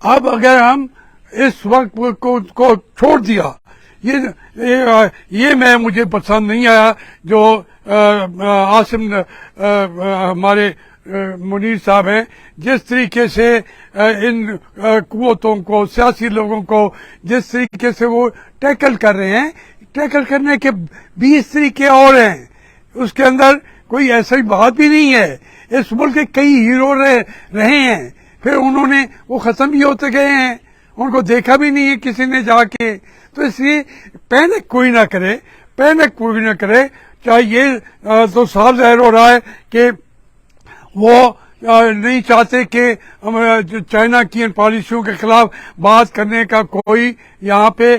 अब अगर हम इस वक्त को छोड़ दिया, ये मुझे पसंद नहीं आया जो आसिम हमारे मुनीर साहब हैं, जिस तरीके से इन कुव्वतों को, सियासी लोगों को जिस तरीके से वो टैकल कर रहे हैं, टैकल करने के 20 तरीके और हैं, उसके अंदर कोई ऐसी बात भी नहीं है। इस मुल्क के कई हीरो रहे हैं, फिर उन्होंने वो खत्म भी होते गए हैं, उनको देखा भी नहीं है किसी ने जाके। तो इसलिए पैनिक कोई ना करे, चाहे ये तो साफ जाहिर हो रहा है कि वो नहीं चाहते कि चाइना की इन पॉलिसियों के खिलाफ बात करने का कोई यहाँ पे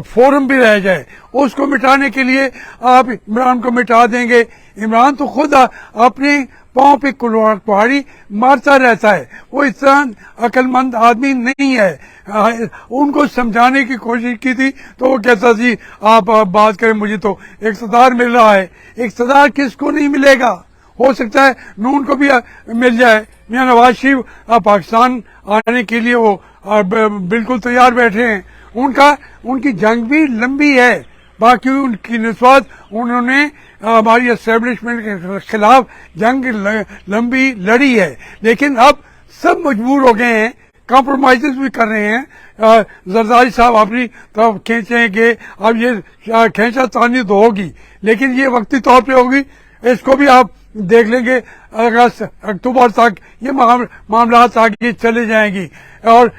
फोरम भी रह जाए। उसको मिटाने के लिए आप इमरान को मिटा देंगे। इमरान तो खुद अपने पाँव पे कुल्हाड़ी मारता रहता है, वो इतना अक्लमंद आदमी नहीं है। उनको समझाने की कोशिश की थी तो वो कहता जी आप बात करें, मुझे तो इक़्तिदार मिल रहा है। इक़्तिदार किसको नहीं मिलेगा? हो सकता है नून को भी मिल जाए। मियां नवाज शरीफ पाकिस्तान आने के लिए वो बिल्कुल तैयार बैठे हैं। उनकी जंग भी लंबी है, बाकी उनकी निस्बत उन्होंने हमारी एस्टेब्लिशमेंट के खिलाफ जंग लंबी लड़ी है, लेकिन अब सब मजबूर हो गए हैं, कॉम्प्रोमाइजेस भी कर रहे हैं। जरदारी साहब अपनी तरफ खींचेंगे, अब ये खींचा तानी तो होगी, लेकिन ये वक्ती तौर पे होगी। इसको भी आप देख लेंगे, अगस्त अक्टूबर तक ये मामला आगे चले जाएंगी और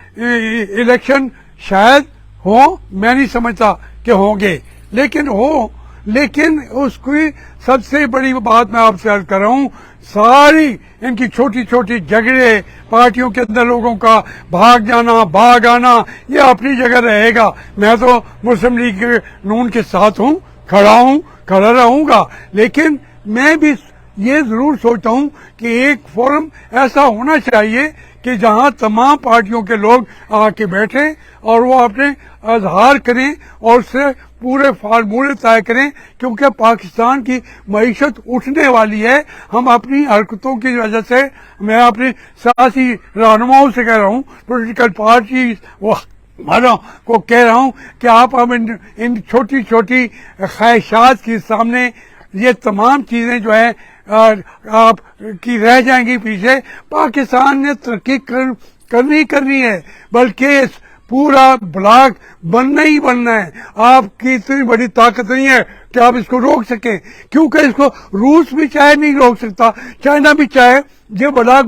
इलेक्शन शायद हो, मैं नहीं समझता कि होंगे, लेकिन उसकी सबसे बड़ी बात मैं आपसे अर्ज कर रहा हूँ, सारी इनकी छोटी छोटी झगड़े, पार्टियों के अंदर लोगों का भाग आना, ये अपनी जगह रहेगा। मैं तो मुस्लिम लीग नून के साथ हूँ, खड़ा रहूंगा, लेकिन मैं भी ये जरूर सोचता हूँ कि एक फोरम ऐसा होना चाहिए कि जहां तमाम पार्टियों के लोग आके बैठें और वो अपने इजहार करें और उससे पूरे फार्मूले तय करें, क्योंकि पाकिस्तान की मईशत उठने वाली है। हम अपनी हरकतों की वजह से, मैं अपने सियासी रहनुमाओं से कह रहा हूँ, पोलिटिकल पार्टी को कह रहा हूँ कि आप हम इन छोटी छोटी ख्वाहिशात के सामने ये तमाम चीजें जो है आप की रह जाएंगी पीछे। पाकिस्तान ने तरक्की करनी है, बल्कि पूरा ब्लॉक बनना ही बनना है। आपकी इतनी बड़ी ताकत नहीं है कि आप इसको रोक सकें, क्योंकि इसको रूस भी चाहे नहीं रोक सकता, चाइना भी चाहे ये ब्लॉक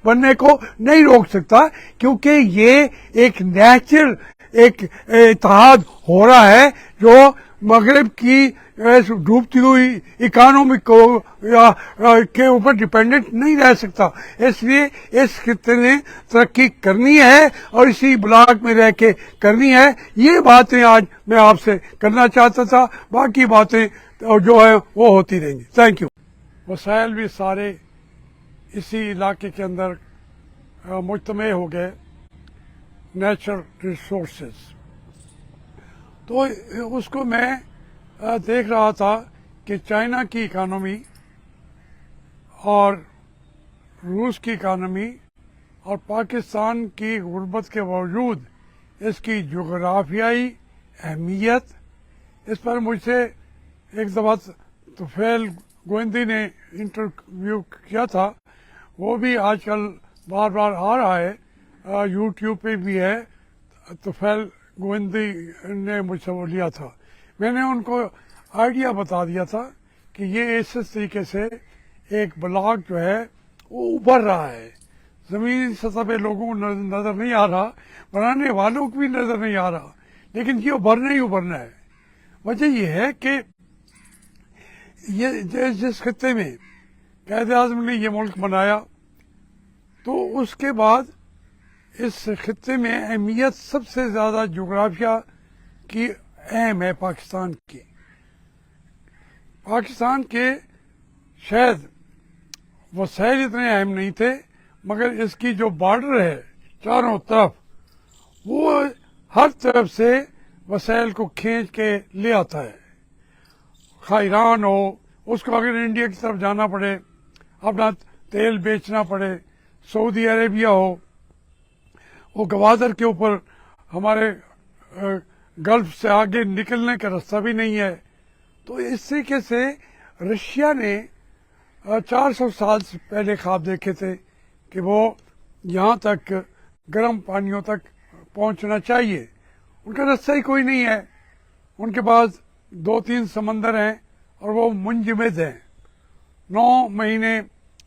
बनने को नहीं रोक सकता, क्योंकि ये एक नेचुरल एक इत्तेहाद हो रहा है जो मगरब की डूबती हुई इकोनॉमी को के ऊपर डिपेंडेंट नहीं रह सकता। इसलिए इस खित्ते ने तरक्की करनी है और इसी ब्लॉक में रह के करनी है। ये बातें आज मैं आपसे करना चाहता था, बाकी बातें जो है वो होती रहेंगी। Thank you. वसाइल भी सारे इसी इलाके के अंदर मुज्तमे हो गए, नेचुरल रिसोर्सेज, तो उसको मैं देख रहा था कि चाइना की इकानमी और रूस की इकानमी और पाकिस्तान की गुर्बत के बावजूद इसकी जोग्राफियाई अहमियत, इस पर मुझसे एक दफ़ा तुफैल गोविंदी ने इंटरव्यू किया था, वो भी आजकल बार बार आ रहा है, यूट्यूब पे भी है। तुफैल गोविंदी ने मुझसे वो लिया था, मैंने उनको आइडिया बता दिया था कि ये इस तरीके से एक ब्लॉक जो है वो उभर रहा है, जमीनी सतह पे लोगों को नजर नहीं आ रहा, बनाने वालों को भी नजर नहीं आ रहा, लेकिन ये उभरना ही उभरना है। वजह यह है कि ये जिस खत्ते में कायद आज़म ने ये मुल्क बनाया, तो उसके बाद इस खत्ते में अहमियत सबसे ज्यादा जोग्राफिया की अहम है पाकिस्तान की। पाकिस्तान के शायद वसाइल इतने अहम नहीं थे, मगर इसकी जो बॉर्डर है चारों तरफ, वो हर तरफ से वसाइल को खींच के ले आता है। खा ईरान हो, उसको अगर इंडिया की तरफ जाना पड़े, अपना तेल बेचना पड़े, सऊदी अरेबिया हो, वो गवादर के ऊपर हमारे गल्फ से आगे निकलने का रास्ता भी नहीं है। तो इस तरीके से रशिया ने 400 साल से पहले ख्वाब देखे थे कि वो यहाँ तक गर्म पानियों तक पहुँचना चाहिए। उनका रास्ता ही कोई नहीं है, उनके पास 2-3 समंदर हैं और वो मुंजमद हैं। 9 महीने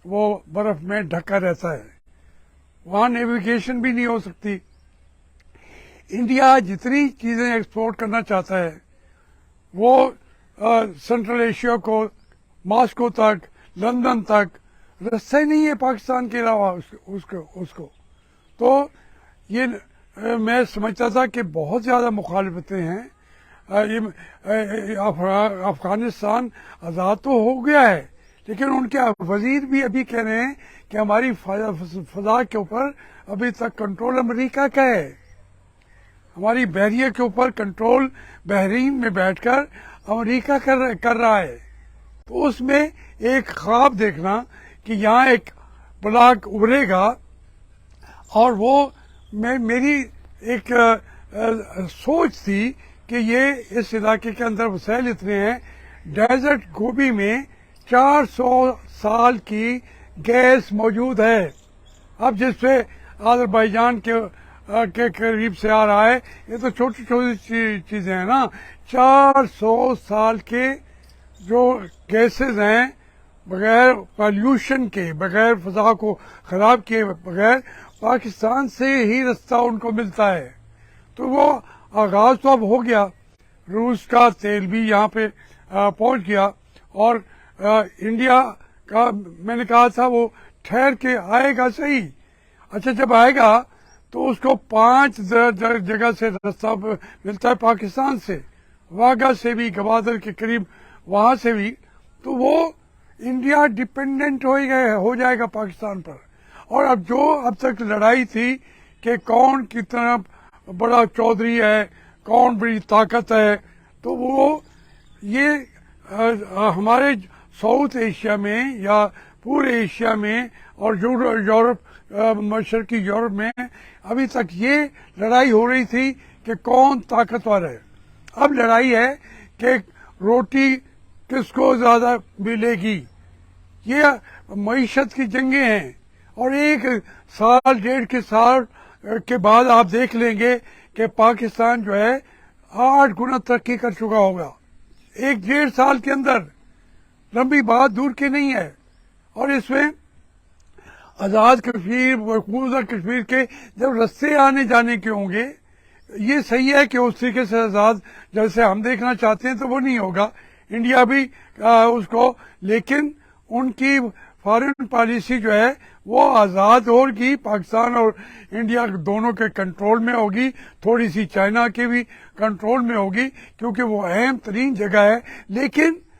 वो बर्फ में ढका रहता है, वहाँ नेविगेशन भी नहीं हो सकती। इंडिया जितनी चीज़ें एक्सपोर्ट करना चाहता है वो सेंट्रल एशिया को, मॉस्को तक, लंदन तक रास्ता ही नहीं है पाकिस्तान के अलावा उसको। तो ये मैं समझता था कि बहुत ज़्यादा मुखालफतें हैं। अफगानिस्तान आज़ाद तो हो गया है, लेकिन उनके वजीर भी अभी कह रहे हैं कि हमारी फजा के ऊपर अभी तक कंट्रोल अमेरिका का है। हमारी बहरिया के ऊपर कंट्रोल बहरीन में बैठकर अमेरिका कर रहा है। तो उसमें एक ख्वाब देखना कि यहाँ एक ब्लॉक उभरेगा, और वो मेरी एक सोच थी कि ये इस इलाके के अंदर वसैल इतने हैं, डेजर्ट गोभी में 400 साल की गैस मौजूद है। अब जिससे अजरबैजान के करीब से आ रहा है, ये तो छोटी छोटी चीजें हैं ना। 400 साल के जो गैसेज हैं, बगैर पॉल्यूशन के, बगैर फजा को खराब किए बगैर पाकिस्तान से ही रास्ता उनको मिलता है। तो वो आगाज तो अब हो गया, रूस का तेल भी यहाँ पे पहुंच गया, और इंडिया का मैंने कहा था वो ठहर के आएगा सही। अच्छा, जब आएगा तो उसको 5 जगह से रास्ता मिलता है पाकिस्तान से, वाघा से भी, गवादर के करीब वहां से भी। तो वो इंडिया डिपेंडेंट हो जाएगा पाकिस्तान पर। और अब जो अब तक लड़ाई थी कि कौन कितना बड़ा चौधरी है, कौन बड़ी ताकत है, तो वो ये हमारे साउथ एशिया में या पूरे एशिया में और यूरोप, मशरकी यूरोप में अभी तक ये लड़ाई हो रही थी कि कौन ताकतवर है। अब लड़ाई है कि रोटी किसको ज्यादा मिलेगी। ये मईशत की जंगें हैं, और 1 साल 1.5 साल के बाद आप देख लेंगे कि पाकिस्तान जो है 8 गुना तरक्की कर चुका होगा 1-1.5 साल के अंदर। लंबी बात दूर की नहीं है। और इसमें आज़ाद कश्मीर, मकबूजा कश्मीर के जब रस्ते आने जाने के होंगे, ये सही है कि उस तरीके से आज़ाद जैसे हम देखना चाहते हैं तो वो नहीं होगा, इंडिया भी उसको, लेकिन उनकी फॉरेन पॉलिसी जो है वो आज़ाद होगी, पाकिस्तान और इंडिया दोनों के कंट्रोल में होगी, थोड़ी सी चाइना के भी कंट्रोल में होगी, क्योंकि वो अहम तरीन जगह है। लेकिन